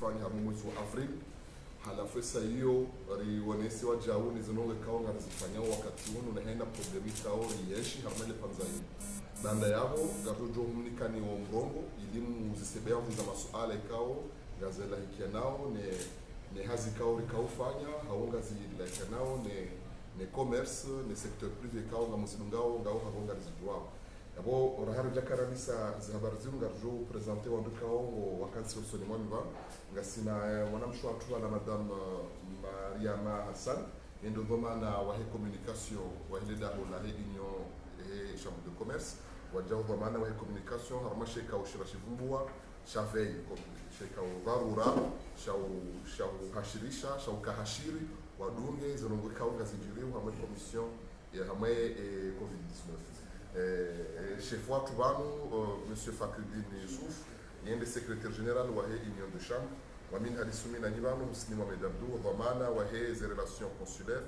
rifanya hamu mwezi wa Avril. Halafu sasa hiyo rionesi wa jauni zinonge kao ngarizifanya wakati huu unaenda problemi kao riyeshi harmele panzai. Banda yao gajojo mnikani wa mrongo elimu zisebea za masuala kao gazela hikia nao ne hazi kao rikaufanya haonga zilika nao ne commerce ne secteur privé kao ngamusidungao ngao haonga rizijwa. Yabo orahari jakarabisa zihabari zinga jo presenter wandukao wakansi usoni mwamiva ngasina wanamshwa tuwa na madame Mariama Hassan endo dhamana wa communication wa hileda la union et chambre de commerce wajao dhamana wa communication harma sheka ushirashivumbua shavei sheka dharura shau hashirisha shau kahashiri wadunge zonongeka ngazijiriwa hamwe commission ya hamwe covid-19 chef wa tubanu monsieur Fakrudin Youssouf yende secrétaire général wa union de chambre wamin alisumi na nibanu Husni Mohamed Abdou dhamana wa des relations consulaires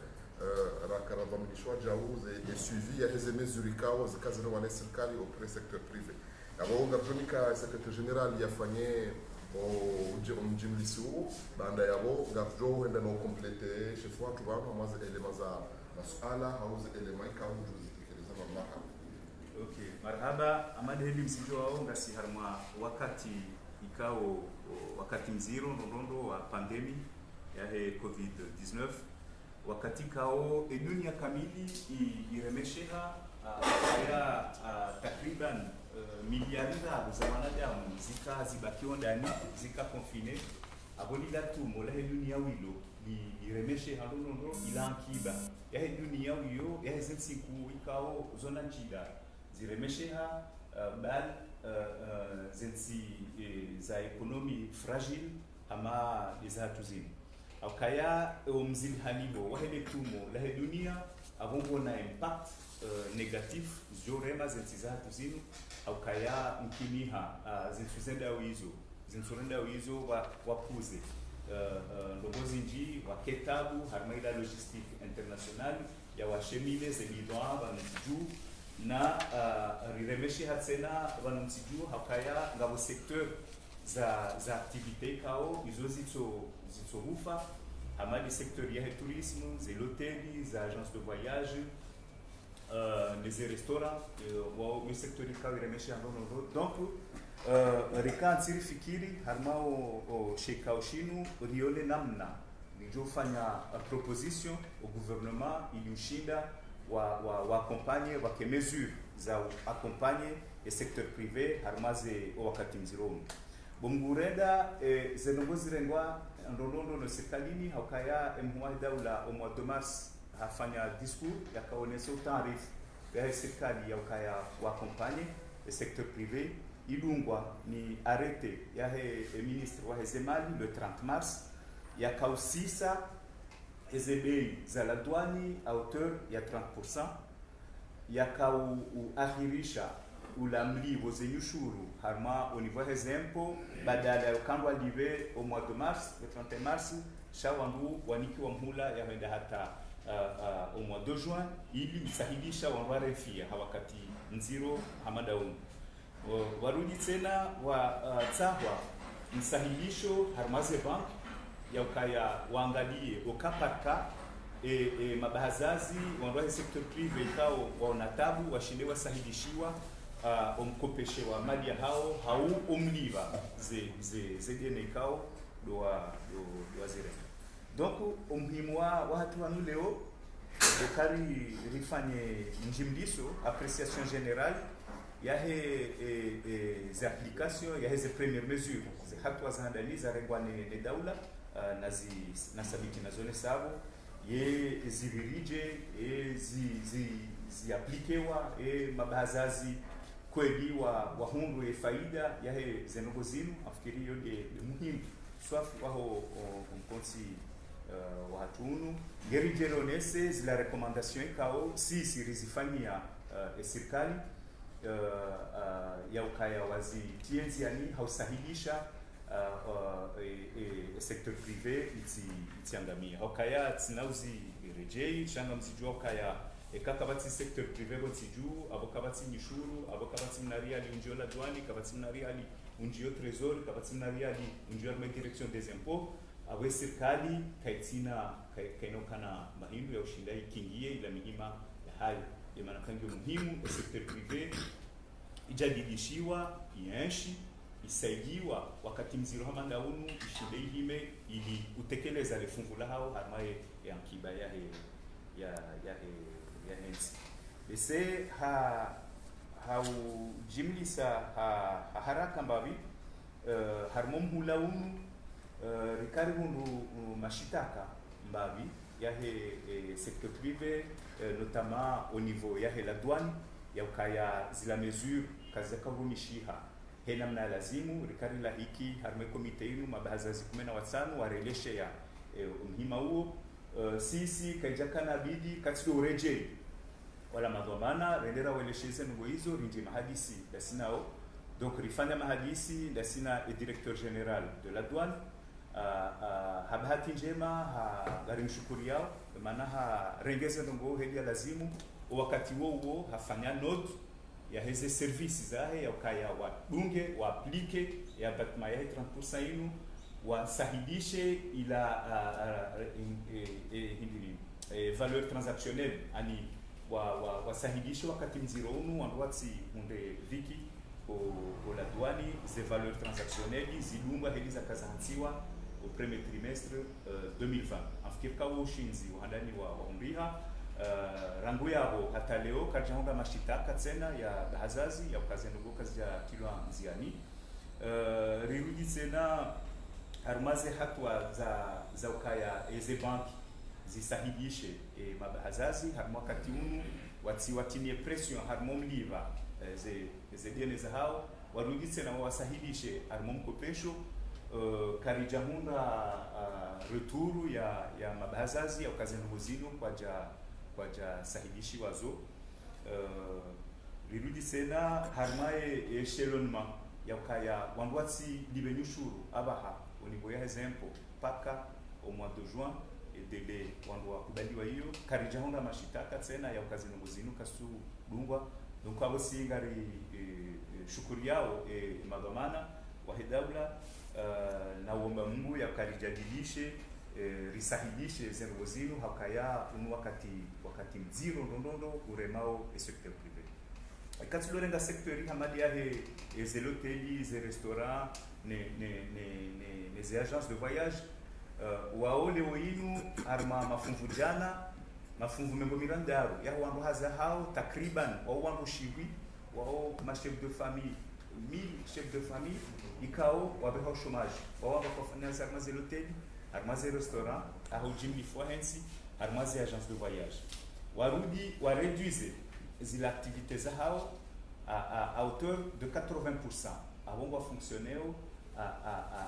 rakara dhaminishwa jawuz et suivi ya hizi mesures kao zikazino wa serikali au secteur privé abo ngatumika secrétaire général yafanye mjimlisi huu baada yabo ngavjo henda no complete chef wa tubanu amaze elema za masuala hauze elema kao zitekeleza mamlaka. Okay, marhaba amade heli msijo wao ngasi harma wakati ikao wakati mziro ndondo wa pandemi ya COVID-19 wakati kao dunia kamili iremesheha ya takriban miliari za wanadamu zika zibakiwa ndani zika confine abolila tumo la dunia wilo iremesheha ndondo ila akiba ya dunia wiyo ya zensiku ikao zona njida ziremesheha bal zensi za ekonomi fragile ama za tuzini akaya umzili halibo wahele tumo la dunia avongo na impact negatif jorema zensi za tuzini akaya mkimiha zinsurenda wizo wapuze ndogozi nji waketabu harmaida logistique internationale ya washemile zebidwa banjuu na riremeshe hatsena vanumsiju hakaya ngabo secteur za activité kao izo zitso rufa amali secteur ya tourisme ze l'hôtel za agence de voyage les restaurants wa secteur kao riremeshe ndono donc rikan sirifikiri harmao shekao shinu riole namna nijofanya proposition au gouvernement ilushinda wa accompagner wa ke mesure za accompagner le secteur privé harmaze wakati mzironi bomgurenda zenongozi rengwa ndondo no sekalini hakaya mhuaida ula au mois de mars hafanya discours yakaonesha tarif ya serikali ya ukaya wa accompagner le secteur privé ilungwa ni arrêté ya ministre wa Zemali le 30 mars yakausisa ezebei za la douane à hauteur ya 30% yakau ahirisha ulamli wozenyushuru harma au niveau des impôts badala ya kandwa live au mois de mars le 31 mars shawangu waniki wa mhula yaenda hata au mois de juin ili sahilisha wanwarefia hawakati nziro hamadaun warudi tena wa tsahwa msahilisho harmaze bank ya ukaya waangalie ukapaka mabahazazi wandoa sector privé ikao waonatabu washinde wasahidishiwa omkopeshewa mali hao hau omliva ze dene ikao do zire donc umuhimu wa watu wanu leo dokari rifanye njimliso appréciation générale ya za application ya ze premières mesures ze hatua za andaliza rengwane ne daula na sabiti na zone sabo ye zivirije zi aplikewa mabazazi kweli wa hundu faida ya zenogozinu afikiri yo de muhimu swafi waho mkonsi wa hatunu gerije nese zila recommandation kao si rizifanyia serikali ya ukaya wazi tienzi yani hausahilisha secteur privé itiangamia okaya tsinauzi rejei changa msijua okaya ekakabati secteur privé go tsiju abokabati nishuru abokabati mnaria ali unjola douane kabati mnaria ali unjio trésor kapatsina riali unjio ya direction des impôts awe serikali kaitina kainokana mahindu ya ushindai kingie ila mihima ya hayo ya maana kangi muhimu ya secteur privé ijadidishiwa ienshi isaidiwa wakati mziro hamanda unu ishinde hime ili utekeleza lefungula hao harmaye ya mkiba ya hensi ese jimlisa haraka mbavi harmomhula unu rikari hundu mashitaka mbavi yahe secteur privé notamment au niveau yahe la douane yaukaya zila mesure kazaka humishiha hena mna lazimu rikari la hiki harme komite inu mabahazazi 15 wareleshe ya mhima huo sisi kaijaka na bidi katika ureje wala madhamana rendera welesheze nugo hizo rinje mahadisi dasinao donc rifanya mahadisi dasina directeur général de la douane habahati njema garimshukuri yao maana rengeze nugo hedia lazimu wakati huo hafanya note ya heze services zahe ya ukaya wadunge wa aplike ya batma ya 30% inu wasahidishe ila valeur transactionnelle ani wasahidishe wakati mziro unu wanduatsi hunde viki ko la douane ze valeurs transactionnelles zidunga heli za kazantiwa au premier trimestre 2020 afikiri kawo ushinzi uhandani wa umriha rangu yabo hata leo kajahonga mashitaka tena ya bahazazi ya ukazendugo kazi ya kilwa mziani rirudi tena harumaze hatwa za ukaya eze banki zisahidishe mabahazazi harmo wakati unu watimie pression harmo mliva ze biene za hao warudi tena wasahidishe harmo mkopesho karijahunda returu ya mabahazazi ya ukazendugo zino kwa sahidishi wazo rirudi sena harmaye echelonnement yakaya wandwatsi libenyushuru abaha au niveau ya exemple paka au mois de juin et délai wandwa kubaliwa hiyo karijahonga mashitaka tena ya ukazino muzinu kasu dungwa donc abo singari shukuri yao madhamana wa hedabla na uomba Mungu yakarijadilishe risahidishe zengo zinu hakaya unu wakati mziro ndondondo uremao e secteur privé kati lorenga secteur hamadi yahe ze hoteli ze restaurants les agences de voyage waole oinu arma mafunvu jana mafunvu membo mirandaru ya wangu haza hao takriban wangu shiwi wao ma chef de famille 1000 chefs de famille ikao wabeho chômage wao wakafanya za ze hoteli armaze restaurant ahujimli fohensi armaze agence de voyage warudi wa réduire zile activités za hao à hauteur de 80% avant va fonctionner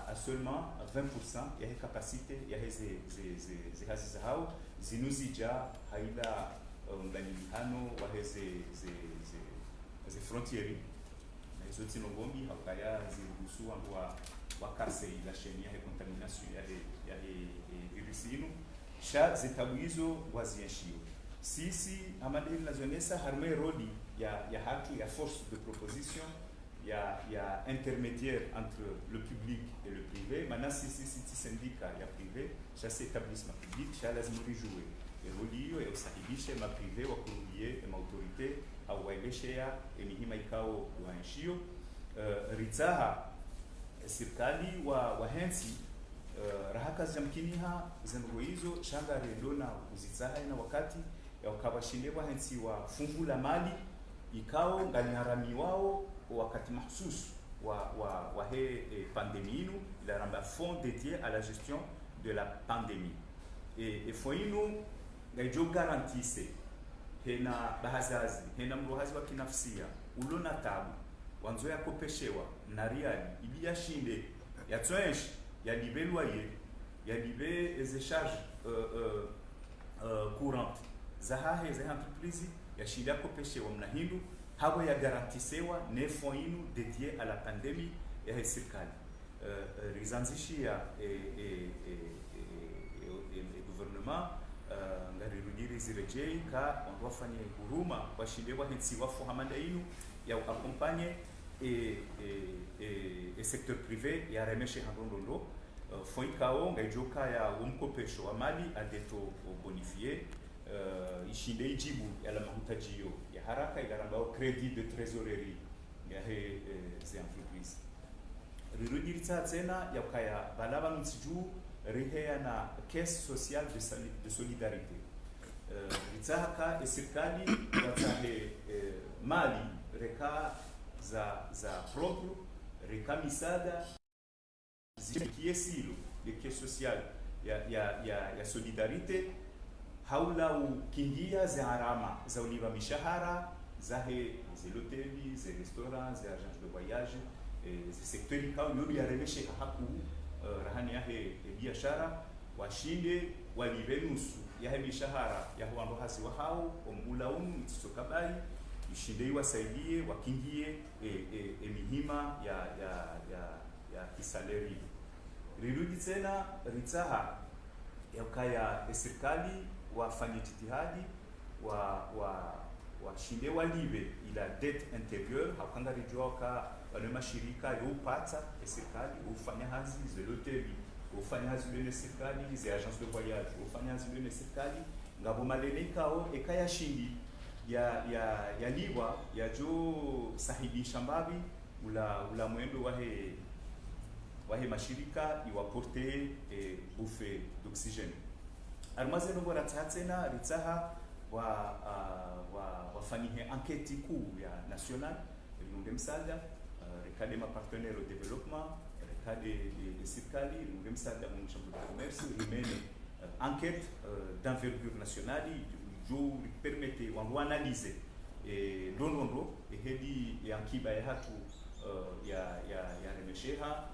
à seulement 20% ya capacité ya ze hazi za hao zinuzija haila nganihano wa ze frontières na hizo tinongombi hakaya ziruhusu wakase la chaîne ya contamination ya virusi inu sha zitabuizo wazienshio sisi amadeli na zonesa harme rodi ya hatu ya force de proposition ya intermédiaire entre le public et le privé maintenant sisi syndicat ya privé sha établissement public sha lazima jouer et rodi yo ya usahibishe ma privé wa kurudie ma autorité au waeleshea emihima ikao waenshio ritsaha serikali wa hensi rahaka zamkiniha zengo hizo shanga rendona uzitsaha na wakati ya ukabashinde wa hensi wa fungula mali ikao ngaliharami wao wakati mahsus wa pandémie nous il a un fonds dédié à la gestion de la pandémie et foinu ngaijo garantise hena bahazazi hena mrohazi wa kinafsia ulona tabu wanzo ya kopeshewa na riali ibia shinde ya tsoesh ya libe loyer ya libe les charges courantes zahahe za entreprise ya shida kopeshewa mna hindu hawa ya garantisewa ne fonds dédié à la pandémie ya serikali rizanzishia gouvernement ngarirudiri zirejei ka wafanye huruma washinde wa hensi wafu hamanda inu ya accompagner e secteur privé yaremeshe handondo foi kao ngaijoka ya umkopesho wa mali adeto bonifie ishinde ijibu yala mahutajio ya haraka igarambao credit de trésorerie ya he ze entreprise rirudiritsa tena yakaya balaba ntsiju rihea na caisse sociale de solidarité ritaka serikali yatahe mali reka za proprio reka misada zikiesilo de caisse sociale ya solidarité haula ukingia za arama za uliva mishahara za hoteli za restaurants za agence de voyage za secteur ikao yobi yaremeshe haku rahani yahe biashara washinde walive nusu yahe mishahara ya huando hasi wa hao omulaunu itsokabai ishinde iwasaidie wakingie mihima ya kisaleri rirudi tena ritsaha yakaya serikali wafanye jitihadi washinde walive ila dette intérieure hakanga rijoka wale mashirika yopata serikali ufanya hazi zeloteli ufanya hazi lene serikali ze agence de voyage ufanya hazi lene serikali ngabo maleneka o ekaya shindi ya liwa ya jo sahibi shambabi ula mwendo wahe mashirika iwaporte bouffée d'oxygène almaze no bora tsatsena ritsaha wafanihe enquête kuu ya national lunge msada rekade ma partenaire au développement rekade serikali lunge msada mu chambre de commerce rimene enquête d'envergure nationale jo permette wa analyser ndondo hedi ya akiba ya hatu ya remesheha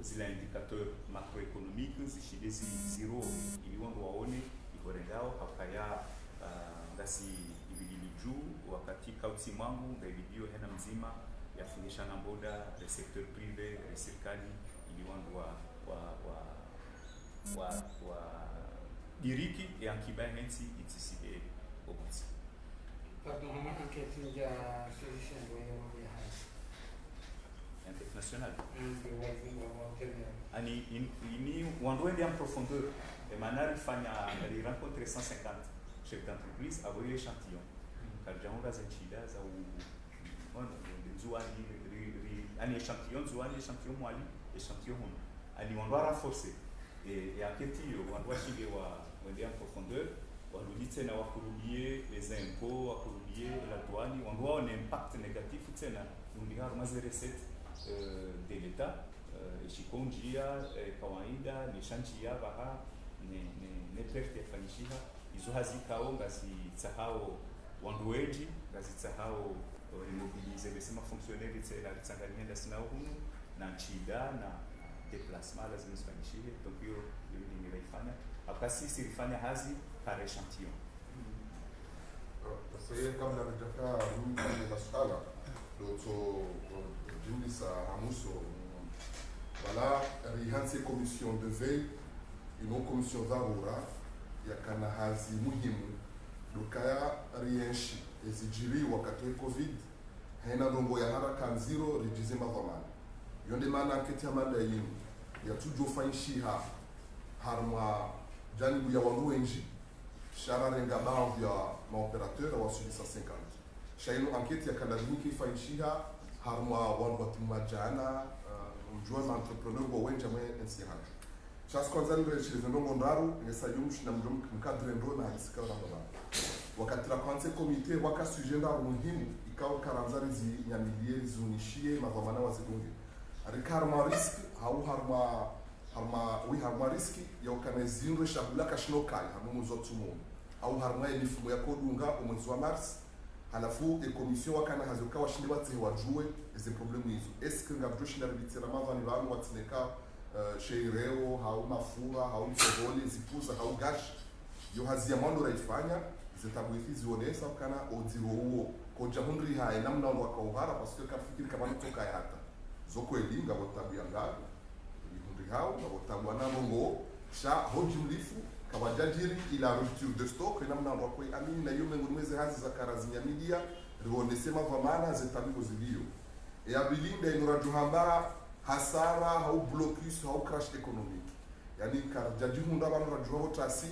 zile indicateur macroéconomique zishide zero ili wangu waone ikorengao hakaya ngasi ibidili juu wakati kauti mwangu ngaibidio hena mzima yafungisha na boda le secteur privé le serikali ili wangu wa diriki ya akiba hensi itiside obuti. Pardon, hama enquête ya solution ya international. Ani ini wandwende en profondeur et manari fanya les rencontrer 150 chefs d'entreprise avec l'échantillon. Car j'en ai zenchida za zuani ani échantillon mwali échantillon ani wandwa renforcer et aketi wandwa shige wende en profondeur waludi tena wakurudie les impôts wakurudie la douane wandwa on impact négatif tena ndio maze recette de l'État shikonjia kawaida ni shanjia baha ne perte fanishiha izo hazikao ngazi tsahao wandueji ngazi tsahao remobiliser besema fonctionnaire tsela tsanganyenda sina hunu na chida na déplacement lazima zifanishihe donc hiyo ndio nilifanya akasi sifanya hazi par échantillon sasa kabla hajafika mimi na sala doto jindisa amuso wala rihanse commission de veille ino commission dharura yakana hazi muhimu dokaya rienshi ezijiri wakati wa covid haina rombo ya haraka nziro rijize madhamani yonde maana anketi amada yinu ya tujo fanshiha harma janibu ya wandu enji shara renga bao ya maoperateur wa sudi 150 shaino anketi ya kaladimiki fanshiha harma wandu watumajana mjua entrepreneur wa wenja mwe nsihana chas kwanza ndio chilizo ndongo ndaru ngesa yumshi na mjum mkadre ndo na hisika na baba wakati la kwanza komite waka sujet ndaru muhimu ikawa karanzari zi nyamilie zunishie madhamana wazidungi arikarma risk au harma riski ya ukanezinwe shabula kashinokai hamu zotumu au harma mifumo ya kodunga umwezi wa mars halafu commission wakana hazuka washinde watse wajue ese problemu hizo eske ngabjoshinda bitira madhani bantu watsineka sheireo hau mafura hau msogoli zipuza hau gash yo hazia mwando raifanya zitabuithi zionesa kana odiro huo koja hundri hai namna wakauhara paske kafikiri kama nitoka hata zoko elinga botabia ngago hundri hao na botabwa na bongo sha hoji mlifu kabajajiri ila rupture de stock namna wako amini na yume ngumweze hazi za karazinya media rionese mavamana zitabigo zilio ya bilinda inurajuhamba hasara au blocus au crash économique yani karjaji hunda banu rajuho tasi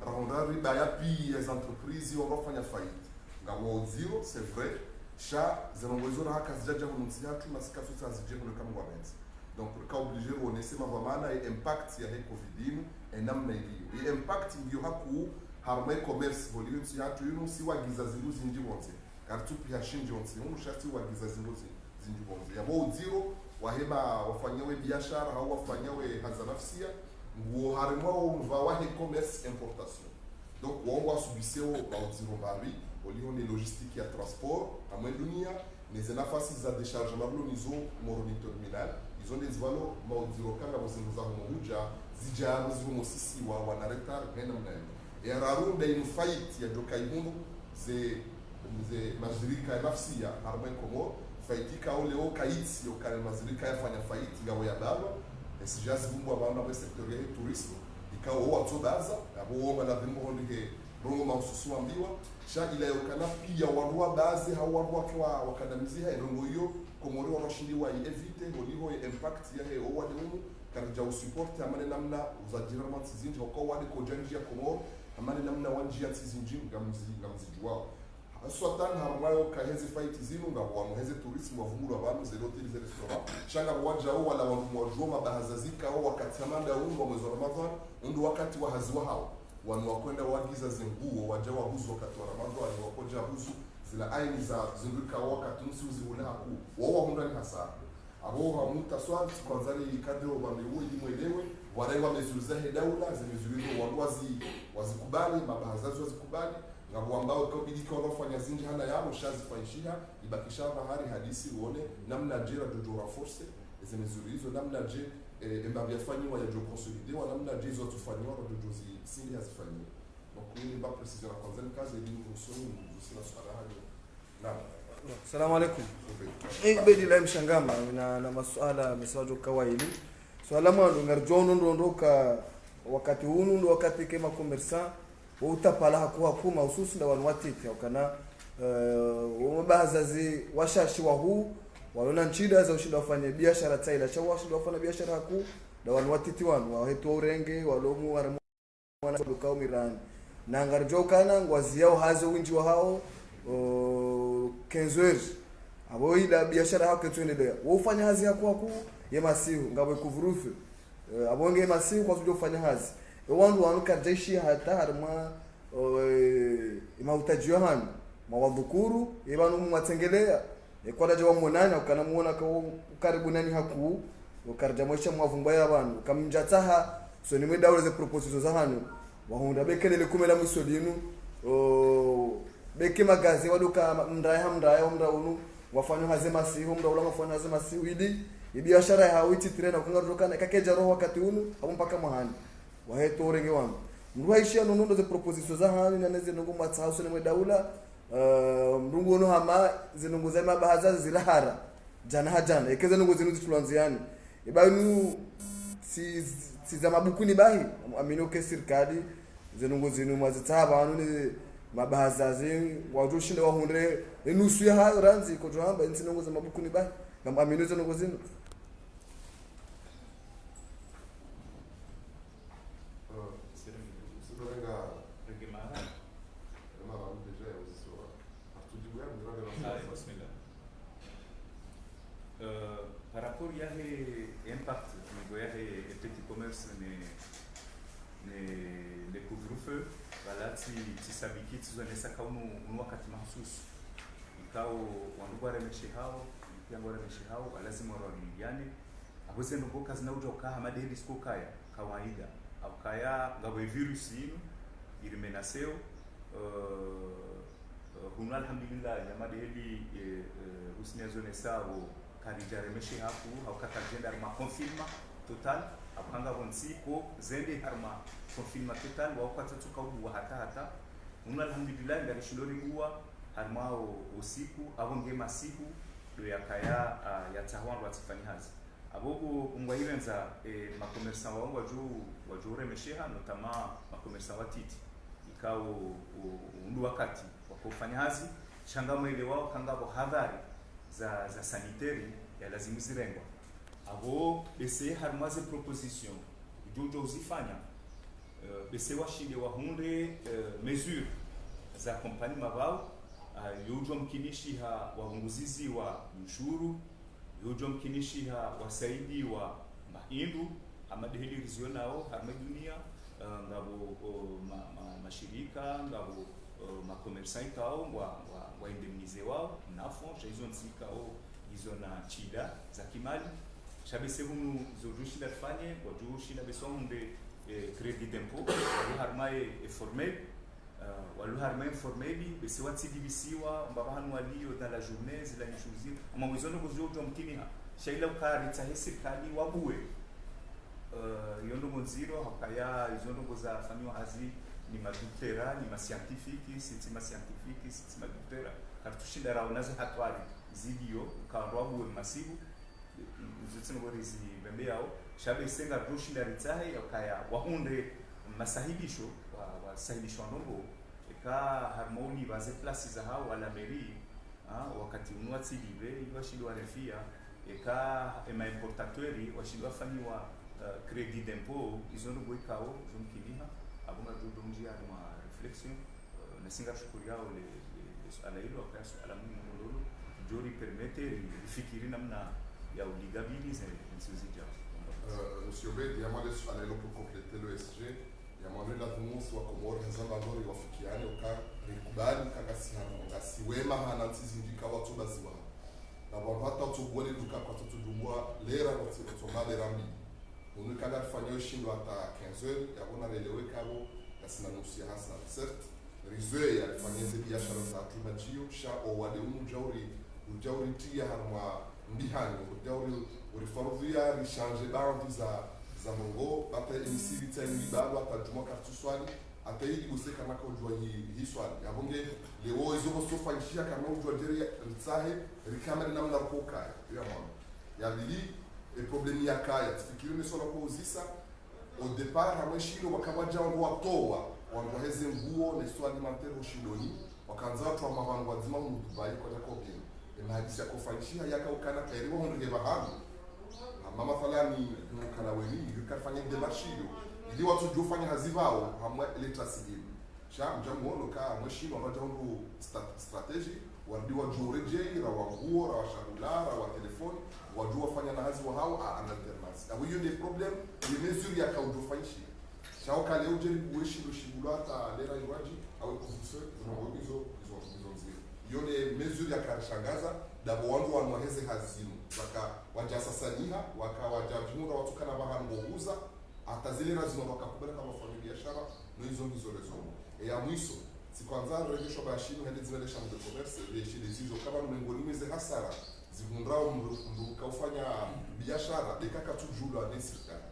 rahonda riba ya pi les entreprises wanafanya faillite ngabo zero c'est vrai sha zinongozo na haka zijaja hununzi hatu na sika sasa zijengo kama gwamenti donc ka obligé wonesema vamana e impact ya he covid namna iliyo e impact ndio haku harma commerce volume si hatu yuno si wagiza zingu zinji wonse kartupi ya shinji wonse unu shati wagiza zingu zinji wonse ya bo zero waheba wafanyawe biashara au wafanyawe hazanafsia nguo harma umva wahe commerce importation donc wao wasubiseo ba zero babi olio ni logistique ya transport amwe dunia neze nafasi za déchargement nizo moroni terminal izo ndezivalo mauziro kanga muzinguza homuja zijaro zirumo sisi wa wanaretar hena mnayo ya rarunda in fight ya joka imundu ze mazirika ya nafsia harma komo faitika ole o kaitsi o kale mazirika yafanya fight ngawo ya baba esijazi bumbu abana mu secteur ya tourisme ikawo watsodaza abo woma na bimbo honde rongo maususu ambiwa sha ila yokana pia warua baadhi hao warua kwa wakadamizia rongo hiyo komori wanashindiwa evite holiho impact ya he o wale umu karja usupport amane namna uzajira mantsizinji hoko wale kojanjia komoro amane namna wanjia tsizinji ngamzi jwao swatan harmayo kahezi fight zinu ngabo wamuheze tourisme wavumuru abantu zero hotel zero restaurant shanga waja au wala wajoma bahazazika au wakati amanda ungo mwezi wa Ramadhan undu wakati wa hazwa hao wanu wakwenda wagiza zinguo waja wahuzu wakati wa Ramadhani wakoja huzu zila aini za zinduka wakati nusu zihule haku wawa hundani hasara abo hamuta swali kwanzali kadri wamewe jimwelewe warewa mezuliza hedaula zimezulizo wanduwazi wazikubali mabahazazi wazikubali ngabo ambao kabidika wanafanya zinji hana yao shazifaishia ibakisha bahari hadisi uone namna jera dojora force zimezulizo namna je emba byafanywa ya jo consolider wa namna je zo tufanywa dojozi sindi hazifanywa donc ni ba precision la kwanza kazi ili usoni usina swala hayo naam. Assalamu alaikum. Ibedi la mshangama na masuala mesawajo kawaili swala mwandu ngarjono ndondoka wakati hunu ndo wakati kema commerçant utapala haku mahususi nda wanwatiti ukana wabazazi washashi wa huu waona nchida za ushida wafanya biashara taila cha washida wafanya biashara haku da wanwatiti wanu wahetu urenge walomu wana dukao mirani na ngarjo kana ngwazi yao hazo winji wa hao kenzwer abo ila biashara hako tuendelea ufanya hazi haku ye masihu ngabwe kuvurufu abonge masihu kwa kujo kufanya hazi wandu wanuka jeshi hata harma imautajiwa hanu mawadhukuru ibanu mwatengelea kwa daje wa monana ukanamuona kwa karibu nani haku ukarja mwisha mwavumba abantu kamjataha so ni mweda ule propositions za hanu wahunda bekele kumela musodinu beke magazi waduka mndaya unu wafanya hazema si humda ulama fanya hazema si idi biashara ya hawiti trena kungaruka na kakeja roho wakati unu au mpaka mahani waheto renge wangu mruaishia nunundo ze propositions za hanu na neze nungu matsahuso ni mwedaula mrungu ono hama zinungu za mabahaza zilahara jana ekeza nungu zinu zitulanziani ibanu si za mabukuni bahi aminoke sirkadi zinungu zinu mazitaba anu ni mabahaza zi wajushinda wahunde nusu ya hayo ranzi ko johamba insinungu za mabukuni bahi ngam amino zinungu zinu par rapport à l'impact niveau de petit commerce ne couvre-feu voilà ti sabiki tizonesa kauno wakati mahsusi ikao wandugu remeshe hao yango remeshe hao lazima waraliane abose ndo kazi na ujo ka hamade disco kaya kawaida au kaya ngabo virus ino ilimenaseo huna alhamdulillah yamade heli usnezo nesao karijaremeshe haku au katajenda ma confirma total apanga bonsiko zende harma confirma total wa kwata tukau hata huna alhamdulillah ngari shilori nguwa harma usiku abonge masiku do yakaya ya tahwan watifanya hazi abogo ungwairenza ma commerçant wangu waju remesheha notama ma commerçant watiti ikao undu wakati wa kufanya hazi changamwe ile wao kangabo hadhari za sanitary ya lazimu zirengwa abo bese harmaze proposition jojo uzifanya bese washinde wahunde mesure za kompani mabao yojo mkinishi ha wahunguzizi wa mshuru yojo mkinishi ha wasaidi wa mahindu amadeheli rizio nao harma dunia ngabo mashirika ngabo makomersan kao wa indemnize wao nafo hizo nsikao hizo na chida za kimali shabese hunu zojushida fanye wajushida besonde credit d'impôt walu harmae formel walu harmae formeli bese watsidibisiwa mbabahanu walio dans la journée zila nishuzi ama mwizono kuzojo mkiniha shaila ukari serikali wabue yondo gonziro hakaya izondo za fanywa hazi ni madutera ni mascientifique siti mascientifique siti madutera kartushinda raonaze hatwari zidio ukarwabu masibu zitsino borizi bembe yao shabe isenga dushinda ritsahe yakaya wahunde masahibisho wa sahibisho ndongo eka harmoni baze place za hao wala meri wakati unwatsi libre yashindwa refia eka ema importatori washindwa fanywa credit d'impôt izondo boikao zomkiliha abunga dudumjia ma reflexion na singa shukuri yao le ala hilo akaso ala mungu jori permete rifikiri namna ya uligabilize nsizija monsieur Bedi yamale ala hilo pour compléter le SG yamale la dhumusi wa komori nzamba ndori wafikiane uka rikubali kangasiwema hana nsizindika watu baziwa na wapata utubwele duka kwa tutudumwa lera notomale rambi unukada fanyo shindo hata 15 heures yabona relewe kabo kasina nusu ya hasa certes rizwe ya fanyeze biashara za tumajio sha o wade ujauri tia harma mbihani ujauri rishange bandi za mongo bata emisiri tani bado atajuma kartu swali ataidi guseka na kujua hii swali yabonge leo hizo kufanyishia kama ujua jeri ritsahe rikamera namna koka ya mama yabili problemi ya kaya tufikiri ni solo kuuzisa au départ hamashino wakawaja wangu watoa wangu heze nguo na sio alimentaire ushindoni wakaanza watu amabangu wazima mu Dubai kwa takobini imahadisi ya kufanyishia yaka ukana kairiwa hunde bahamu mama falani mukana weni yukafanya demarshio ili watu jufanya hazivao hamwe leta civil sha mjamuono ka mashino wanaja hundu strategy wardiwa jureje ra wanguo ra washagula ra wa telefoni wajua fanya na hazi wa hao en alternance na hiyo ni problem ni mesure ya kaudofaishi chao kale uje buishi shibulata lera iwaji au professeur hizo nzio hiyo ni mesure ya kashangaza dabo wangu wanwaheze hazimu waka waja sasa niha waka wajajumura watu kana bahango uza atazile lazima wakakubera kama fanya biashara no hizo lezo ya mwiso si kwanza rejesho bashinu hadi zile chambre de commerce rejeshi hizo kama mlengoni meze hasara zibundrao mruka ufanya biashara dekaka tujulwa nesirikali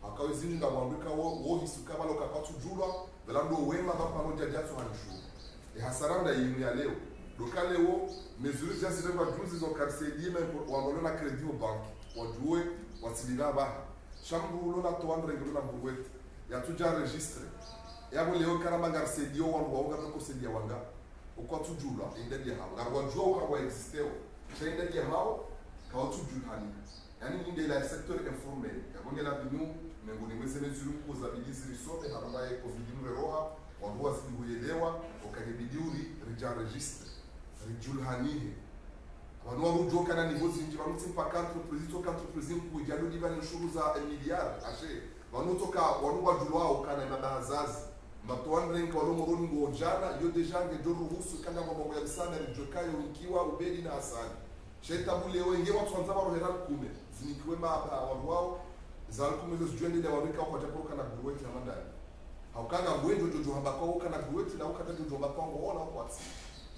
akawezini ngamwambika wo hisuka balo kakatu julwa belando wema bapanoja jatu hanishu hasaranda yinu ya leo doka leo mesure za zireva juzi zo karsedie même wangolo na credit au banque wajue wasilila ba shambu lola toandre ngolo na buwet ya tuja registre yabo leo karamba garsedio wangu ko sedia wanga ukwa tujulwa indeli hao na wajua ukwa existeo chainde ya hao kwa tujulani yani inde la secteur informel yabonge la binu mengoni mweze mesure kuzabilizi risome harambaye covid roha wangu zikuelewa ukahibidiuri rija registre rijulhanihe wanu warujoka na nivo zinji wanu mpaka entreprise kujadu diba ni shuru za miliard ashe wanu toka wanu wajulwao kana mabazazi matoandrenka wanu moroni ngojana yo deja ngejoru husu kana mambo ya bisana rijokayo ikiwa ubedi na asali sheta bule wenge watu wanza baro heral kume zinikiwe mapa wao za kume zo jwende ya wabika kwa japo kana buweti na mandani haukanga bwenjo jojo hamba kwa kana buweti na ukata jojo hamba kwa ngona kwa tsi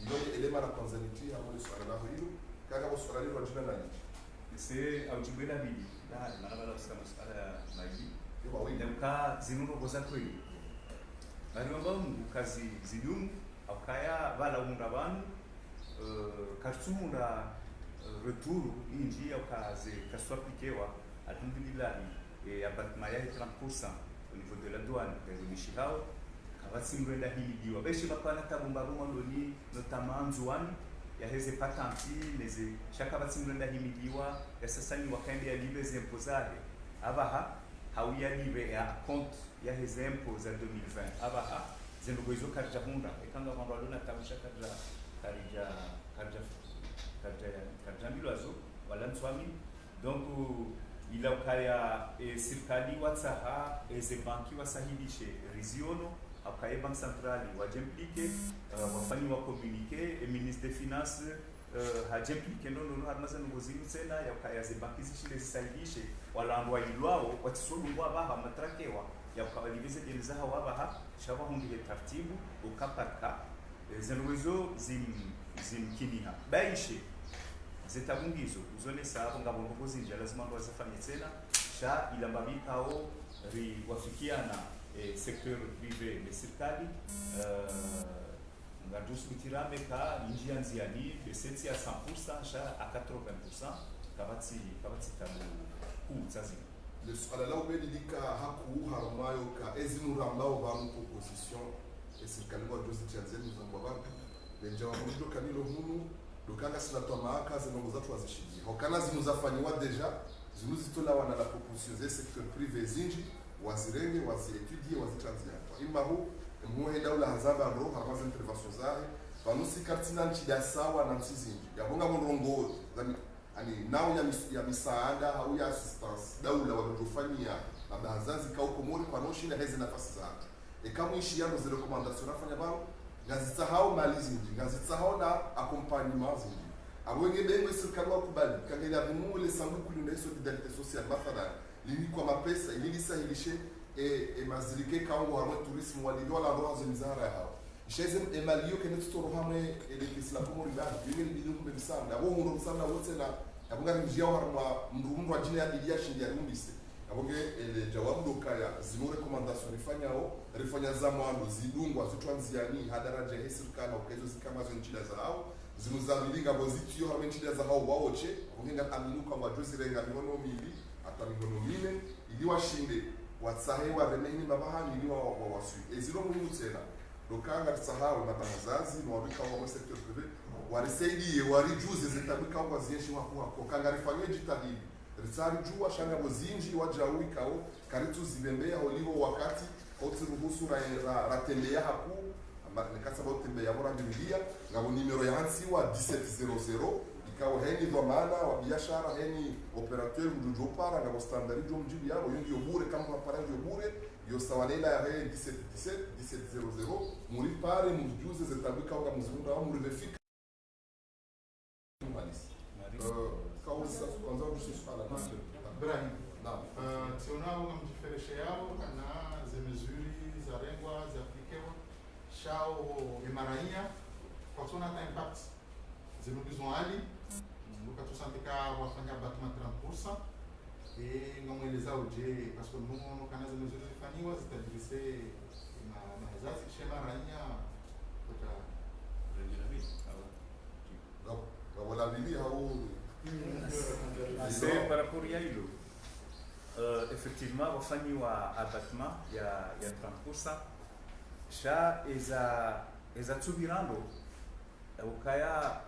ndio elema la konzaniti ya mwili swala la hilo kaga kwa swala hilo jina nani c'est aujibela bibi na bala kusema swala ya maji yo wewe ndamka zinuno goza kweli baliomba mungu kazi zidumu aukaya bala umunda banu kasumunda retour inji aukaze kaswa pikewa alhamdulillah abatma ya 30% au niveau de la douane de Michihao kabatsi mwenda hili diwa beshi bakwana tabumba bomoni notamment Nzuani yaheze patanti neze shaka batsimrenda himiliwa ya sasa ni wakaende ya libe zempo zahe abaha hauya libe ya compte ya heze empo za 2020 abaha zendugo izo karja hunda ekanga kwamba lona tamusha karja milwazo wala nswami donc ila ukaya serikali watsaha eze banki wasahibishe riziono après banque centrale wajemplike wafanyi wa communiquer et ministre des finances hajemplike nono harmaza ngozini tena ya ze banki zishile zisaidishe walandwa ilwao watisolungwa baha matrakewa ya kawalibize jeneza hawa baha shaba hundi taratibu ukapaka zenwezo zimkiniha baishe zitabungizo uzone sababu ngabo ngozi nje lazima ndo wazifanye tena sha ilambabikao ri wafikiana secteur privé de serikali ngadusu kutirame ka njia nziani de 7 à 100% sha à 80% kabati tabu kuzazi le swala la ubedilika haku harumayo ka ezinu rambao ba mu opposition et serikali wa dozi tianzeni mzambwa bantu benja wa mudo kanilo hunu dokanga sina to maaka zinongo zatu wazishidia hokana zinu zafanywa deja zinu zitola wana la proposition des secteur privé zinji wazirenge wazietudie wazitranzia kwa imbahu muhe daula hazaba ro harmaza intervention zahe banusi kartina nchida sawa na nsizinji yabonga morongo zami ani nao ya misaada au ya assistance daula wanajofanyia na bazazi ka ukomori kwa noshi na hezi nafasi zake kama ishi yano zile recommandation nafanya bao ngazitsahau mali zinji ngazitsahau na accompagnement zinji abwenge bengo serikali wakubali kangenya vimule sanduku lina solidarite sociale mathalan lini kwa mapesa ilisahilishe mazilike kaungo harma tourisme walivyo la roho zimzara hao sheze emalio kene tutoro hamwe elekisla komo ribani yenge bidu kumbe bisanda abo hundo bisanda wote na abunga njia harma mrumbo ajine ya bidia shindi ya rumbise abunge ele jawabu dokaya zino recommandation ifanyao refanya zamwando zidungwa zitwanziani hadaraja hesirkana ukezo zikama zo nchila za hao zino zabilinga bozitio harma nchila za hao waoche abunge ngaminuka wajozi renga miono mili hata miono mine ili washinde watsahe wa remeni mabahani ili wawasu ezilo muhimu tena dokanga tsahawe matangazazi no wabika wa secteur privé warisaidie warijuze zitabika kwa zieshi wako kanga rifanywe jitahidi risari jua shanga bozinji wajawi kao karitu zibembea olivo wakati oti ruhusu ratembea haku nekasa ba tembea bora bilia ngabo numero ya hansi wa 1700 ikawa heni dhamana wa biashara heni operateur mjujo para ngabo standard jo mjibi yao yongi obure kama parent obure yo sawalela ya 1700 muri pare mjuze zetabika wa mzunda wa muri refika kausa kwanza usisfala na Ibrahim naam tionao na mjifereshe yao na zemezuri za rengwa za aplikeo shao emaraia kwa tona ta impact zinugizwa ali nduka tusandika wafanya batma 30% ngamweleza uje parce que nous kana zemezuri zifanywa zitadirise na hazazi shema raia kuta wala bibi hao c'est par rapport à ilo effectivement wafanyi wa abattement ya 30% sha eza tsubirando ukaya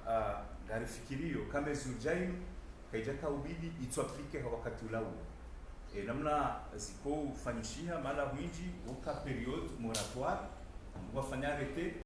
garifikirio kama zujainu kaijaka ubidi itwaplike wakati ulawo namna ziko ufanyishia mala huiji uka period moratoire wafanya arrêter